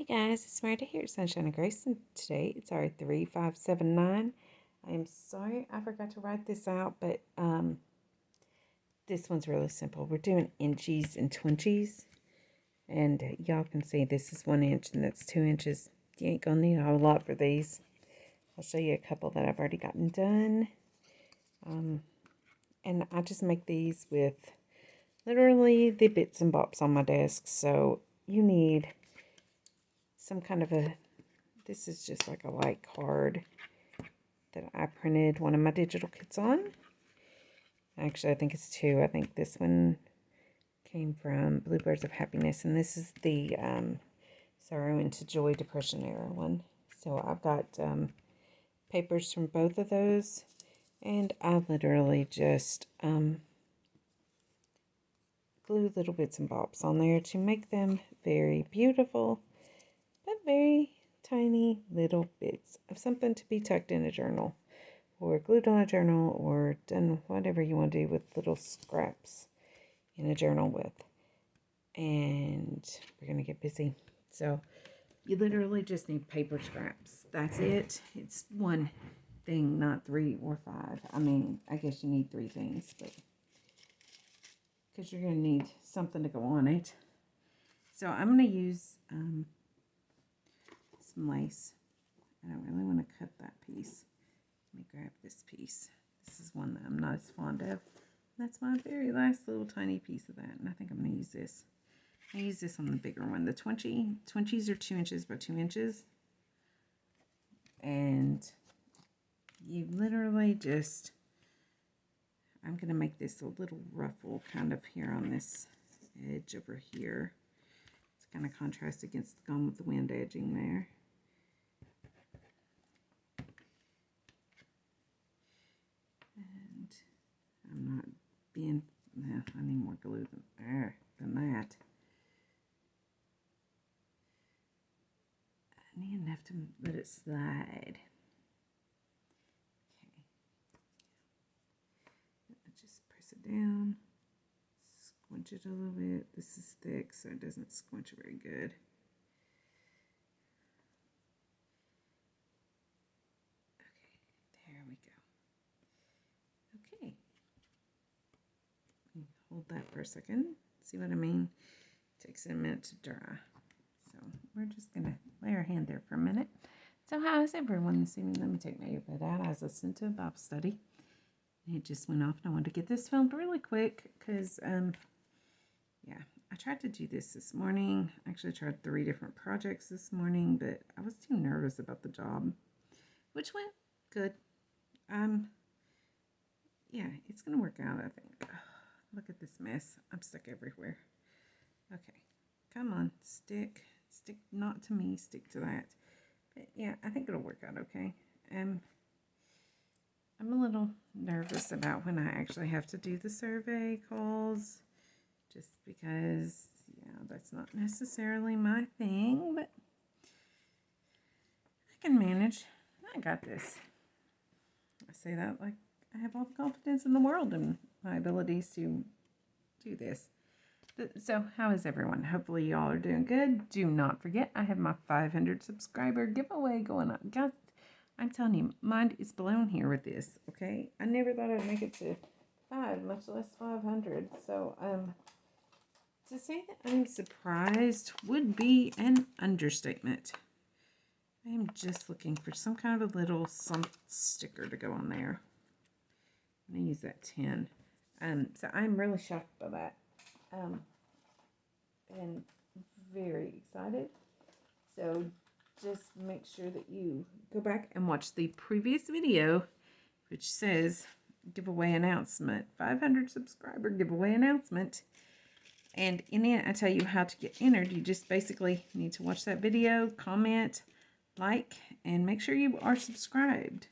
guys, it's Marta here at Sunshine and Grace, and today it's our 3579. I am sorry I forgot to write this out, but this one's really simple. We're doing inchies and twinchies, and y'all can see this is 1 inch and that's 2 inches. You ain't gonna need a whole lot for these. I'll show you a couple that I've already gotten done. And I just make these with literally the bits and bops on my desk, so you need some kind of this is just like a light card that I printed one of my digital kits on. Actually, I think it's 2. I think this one came from Bluebirds of Happiness, and this is the Sorrow into Joy Depression era one. So I've got papers from both of those, and I literally just glue little bits and bobs on there to make them very beautiful, but very tiny little bits of something to be tucked in a journal or glued on a journal or done whatever you want to do with little scraps in a journal with. And we're going to get busy. So you literally just need paper scraps. That's it. It's one thing, not 3 or 5. I mean, I guess you need 3 things, but because you're going to need something to go on it. So I'm going to use some lace. I don't really want to cut that piece. Let me grab this piece. This is one that I'm not as fond of. That's my very last little tiny piece of that, and I think I'm going to use this. I use this on the bigger one. The Twinchies are 2 inches by 2 inches. And you literally just, I'm going to make this a little ruffle kind of here on this edge over here. It's kind of contrast against the Gone with the Wind edging there. And I'm not being, no, I need more glue than that. I need enough to let it slide. Okay. I just press it down, squinch it a little bit. This is thick, so it doesn't squinch very good. Okay, there we go. Okay. Hold that for a second. See what I mean? It takes a minute to dry. So we're just going to lay our hand there for a minute. So how is everyone this evening? Let me take my earbud out. I was listening to a Bible study. It just went off, and I wanted to get this filmed really quick because, yeah, I tried to do this morning. I actually tried 3 different projects this morning, but I was too nervous about the job, which went good. Yeah, it's going to work out, I think. Look at this mess. I'm stuck everywhere. Okay, come on, stick, not to me, stick to that. But yeah, I think it'll work out okay. I'm a little nervous about when I actually have to do the survey calls, just because, yeah, that's not necessarily my thing, but I can manage. I got this. I say that like I have all the confidence in the world in my abilities to do this. So, how is everyone? Hopefully y'all are doing good. Do not forget, I have my 500 subscriber giveaway going on. Guys, I'm telling you, mind is blown here with this, okay? I never thought I'd make it to 5, much less 500. So, to say that I'm surprised would be an understatement. I am just looking for some kind of a little sticker to go on there. I'm going to use that 10. So I'm really shocked by that. And very excited. So just make sure that you go back and watch the previous video, which says giveaway announcement, 500 subscriber giveaway announcement. And in it, I tell you how to get entered. You just basically need to watch that video, comment, like, and make sure you are subscribed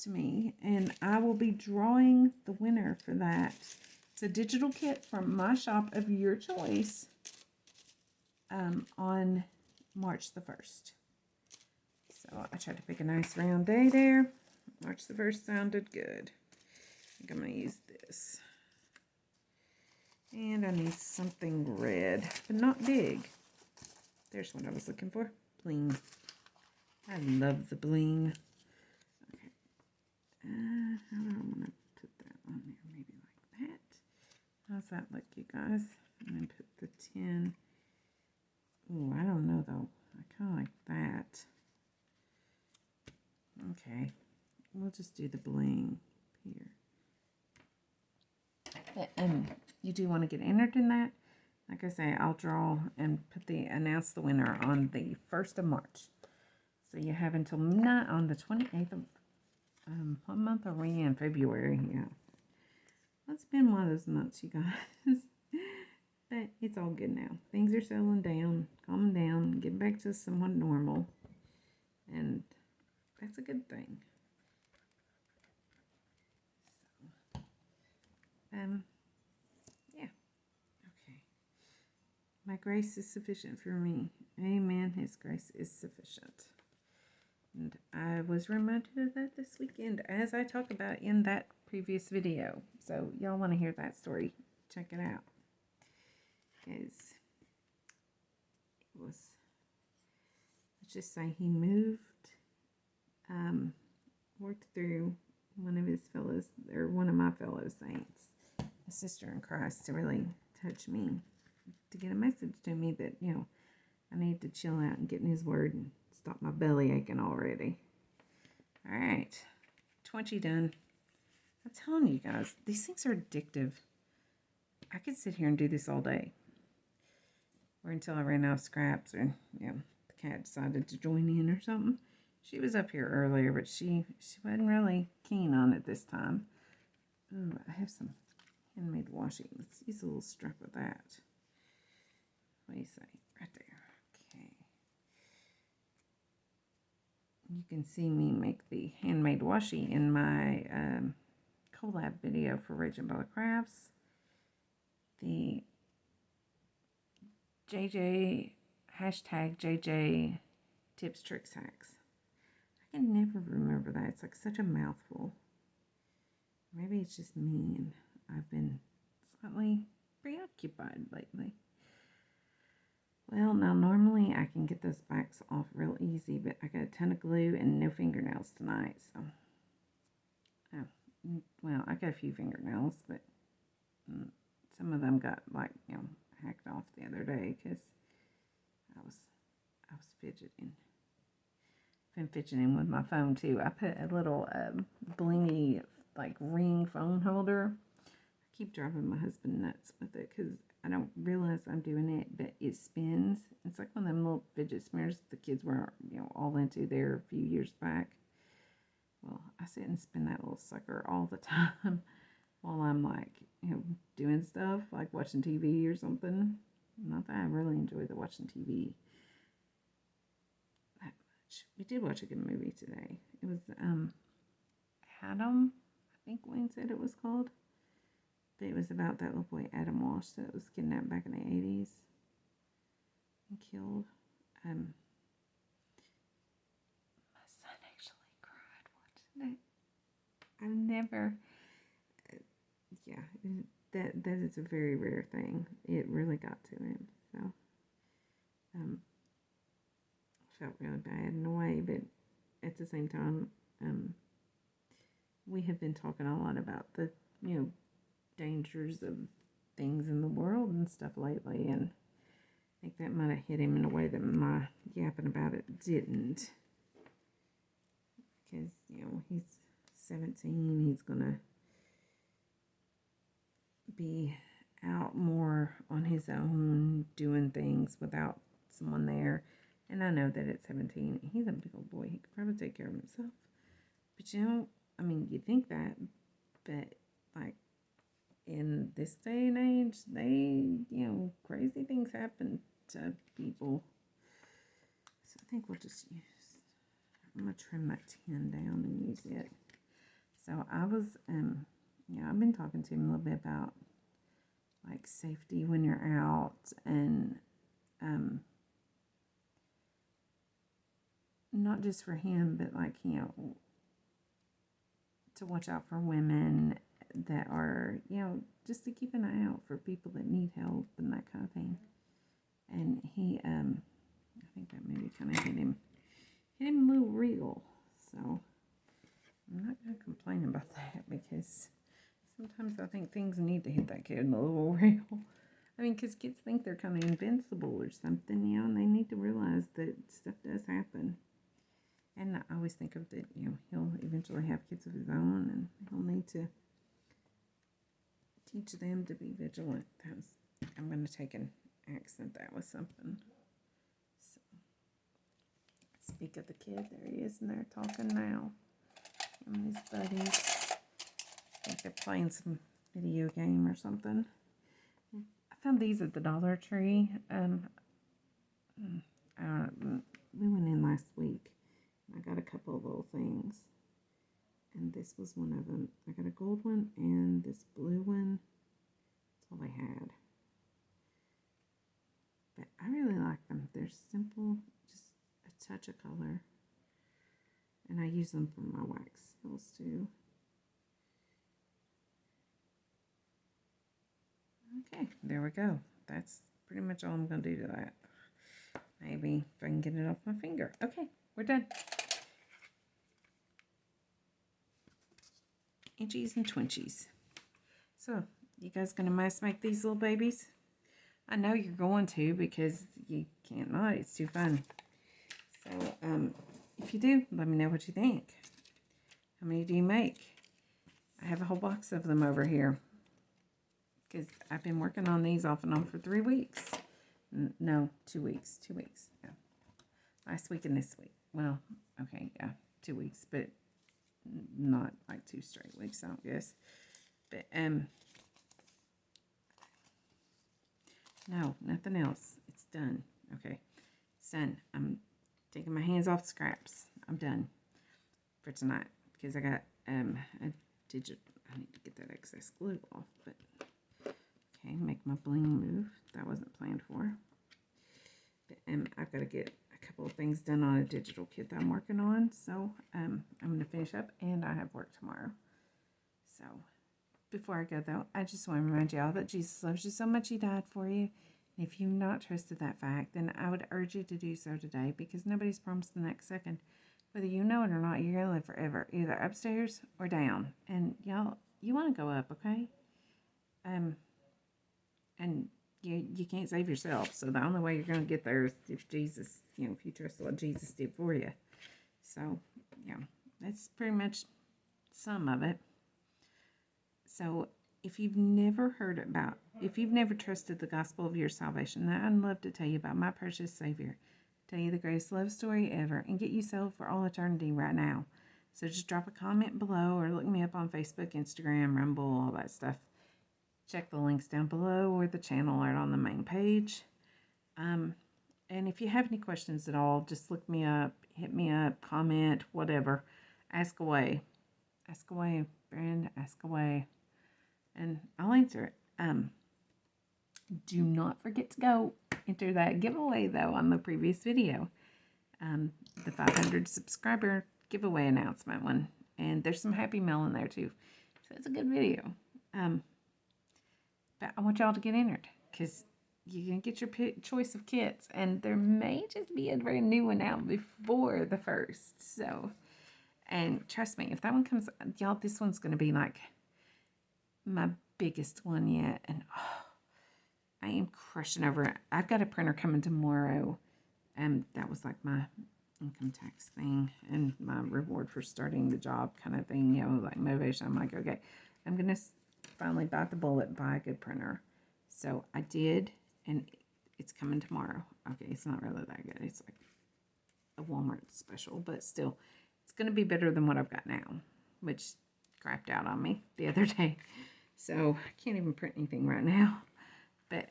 to me. And I will be drawing the winner for that. It's a digital kit from my shop of your choice on March the 1st. So I tried to pick a nice round day there. March the 1st sounded good. I think I'm going to use this. And I need something red, but not big. There's what I was looking for. Bling. I love the bling. Okay. How do I want to put that on there? Maybe like that. How's that look, you guys? And then put the 10. Ooh, I don't know, though. I kind of like that. Okay. We'll just do the bling here. You do want to get entered in that. Like I say, I'll draw and announce the winner on the 1st of March. So you have until midnight on the 28th of, what month are we in? February, yeah. It's been one of those months, you guys. But it's all good now. Things are settling down, calming down, getting back to somewhat normal. And that's a good thing. So, yeah. Okay. My grace is sufficient for me. Amen. His grace is sufficient. And I was reminded of that this weekend, as I talked about in that previous video. So y'all want to hear that story, check it out. Because it was, let's just say he moved, worked through one of my fellow saints, a sister in Christ, to really touch me, to get a message to me that, you know, I need to chill out and get in his word and stop my belly aching already. All right, 20 done. I'm telling you guys, these things are addictive. I could sit here and do this all day. Or until I ran out of scraps, or, you know, the cat decided to join in or something. She was up here earlier, but she wasn't really keen on it this time. Ooh, I have some handmade washi. Let's use a little strip of that. What do you say? Right there. Okay. You can see me make the handmade washi in my collab video for Raging Bella Crafts. The JJ, #JJ tips, tricks, hacks. I can never remember that. It's like such a mouthful. Maybe it's just me and I've been slightly preoccupied lately. Well, now normally I can get those backs off real easy, but I got a ton of glue and no fingernails tonight, so. Oh, well, I got a few fingernails, but some of them got, like, you know, hacked off the other day because I was fidgeting. Been fidgeting with my phone too. I put a little blingy, like, ring phone holder. I keep driving my husband nuts with it because I don't realize I'm doing it, but it spins. It's like one of them little fidget spinners the kids were, you know, all into there a few years back. Well, I sit and spin that little sucker all the time while I'm, like, you know, doing stuff, like watching TV or something. Not that I really enjoy the watching TV that much. We did watch a good movie today. It was Adam, I think Wayne said it was called. But it was about that little boy Adam Walsh that was kidnapped back in the 80s and killed. My son actually cried watching it. I've never, yeah, that is a very rare thing. It really got to him. So, I felt really bad in a way, but at the same time, we have been talking a lot about the, you know, dangers of things in the world and stuff lately, and I think that might have hit him in a way that my yapping about it didn't, because, you know, he's 17, he's gonna be out more on his own doing things without someone there, and I know that at 17 he's a big old boy, he could probably take care of himself, but, you know, I mean, you think that, but, like, in this day and age, you know, crazy things happen to people. So I think we'll just I'm going to trim that 10 down and use it. So I was, you know, I've been talking to him a little bit about, like, safety when you're out, and not just for him, but, like, you know, to watch out for women that are, you know, just to keep an eye out for people that need help and that kind of thing. And he kind of hit him a little real. So I'm not going to complain about that, because sometimes I think things need to hit that kid a little real. I mean, because kids think they're kind of invincible or something, you know, and they need to realize that stuff does happen. And I always think of that, you know, he'll eventually have kids of his own, and he'll need to teach them to be vigilant. I'm going to take and accent that with something. So, speak of the kid, there he is, and they're talking now. Him and his buddies. I think they're playing some video game or something. I found these at the Dollar Tree. We went in last week. I got a couple of little things, and this was one of them. I got a gold one and this blue one. That's all I had. But I really like them. They're simple, just a touch of color. And I use them for my wax seals too. Okay, there we go. That's pretty much all I'm going to do to that. Maybe if I can get it off my finger. Okay, we're done. Inchies and Twinchies. So, you guys going to mass make these little babies? I know you're going to, because you can't not. It's too fun. So, if you do, let me know what you think. How many do you make? I have a whole box of them over here, because I've been working on these off and on for 3 weeks. No, 2 weeks. 2 weeks. Yeah. Last week and this week. Well, okay, yeah, 2 weeks, but not like 2 straight weeks, I don't guess. But no, nothing else. It's done. Okay, it's done. I'm taking my hands off scraps. I'm done for tonight, because I got a digit. I need to get that excess glue off. But okay, make my bling move. That wasn't planned for. But I've got to get a couple of things done on a digital kit that I'm working on. So I'm going to finish up, and I have work tomorrow. So before I go, though, I just want to remind y'all that Jesus loves you so much, he died for you. And if you've not trusted that fact, then I would urge you to do so today, because nobody's promised the next second. Whether you know it or not, you're going to live forever, either upstairs or down. And y'all, you want to go up, okay? And you can't save yourself. So the only way you're going to get there is if Jesus, you know, if you trust what Jesus did for you. So, yeah, that's pretty much some of it. So if you've never if you've never trusted the gospel of your salvation, then I'd love to tell you about my precious Savior. Tell you the greatest love story ever, and get you saved for all eternity right now. So just drop a comment below, or look me up on Facebook, Instagram, Rumble, all that stuff. Check the links down below, or the channel art on the main page. And if you have any questions at all, just look me up, hit me up, comment, whatever. Ask away. Ask away, friend. Ask away. And I'll answer it. Do not forget to go enter that giveaway, though, on the previous video. The 500 subscriber giveaway announcement one. And there's some Happy Mail in there, too. So it's a good video. But I want y'all to get entered, because you can get your choice of kits. And there may just be a brand new one out before the 1st. So, and trust me, if that one comes, y'all, this one's going to be like my biggest one yet. And I am crushing over it. I've got a printer coming tomorrow, and that was like my income tax thing and my reward for starting the job kind of thing, you know, like motivation. I'm like, okay, I'm going to finally bite the bullet, buy a good printer. So I did, and it's coming tomorrow. Okay, it's not really that good. It's like a Walmart special, but still, it's going to be better than what I've got now, which crapped out on me the other day. So I can't even print anything right now. But,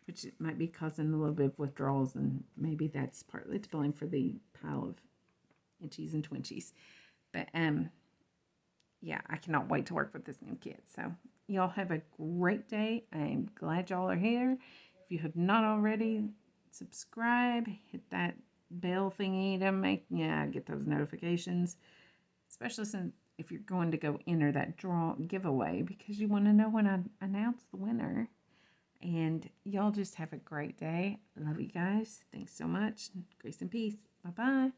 which might be causing a little bit of withdrawals, and maybe that's partly to blame for the pile of Inchies and Twinchies. But, yeah, I cannot wait to work with this new kit. So, y'all have a great day. I'm glad y'all are here. If you have not already, subscribe, hit that bell thingy to get those notifications. Especially since if you're going to go enter that giveaway, because you want to know when I announce the winner. And y'all just have a great day. Love you guys. Thanks so much. Grace and peace. Bye-bye.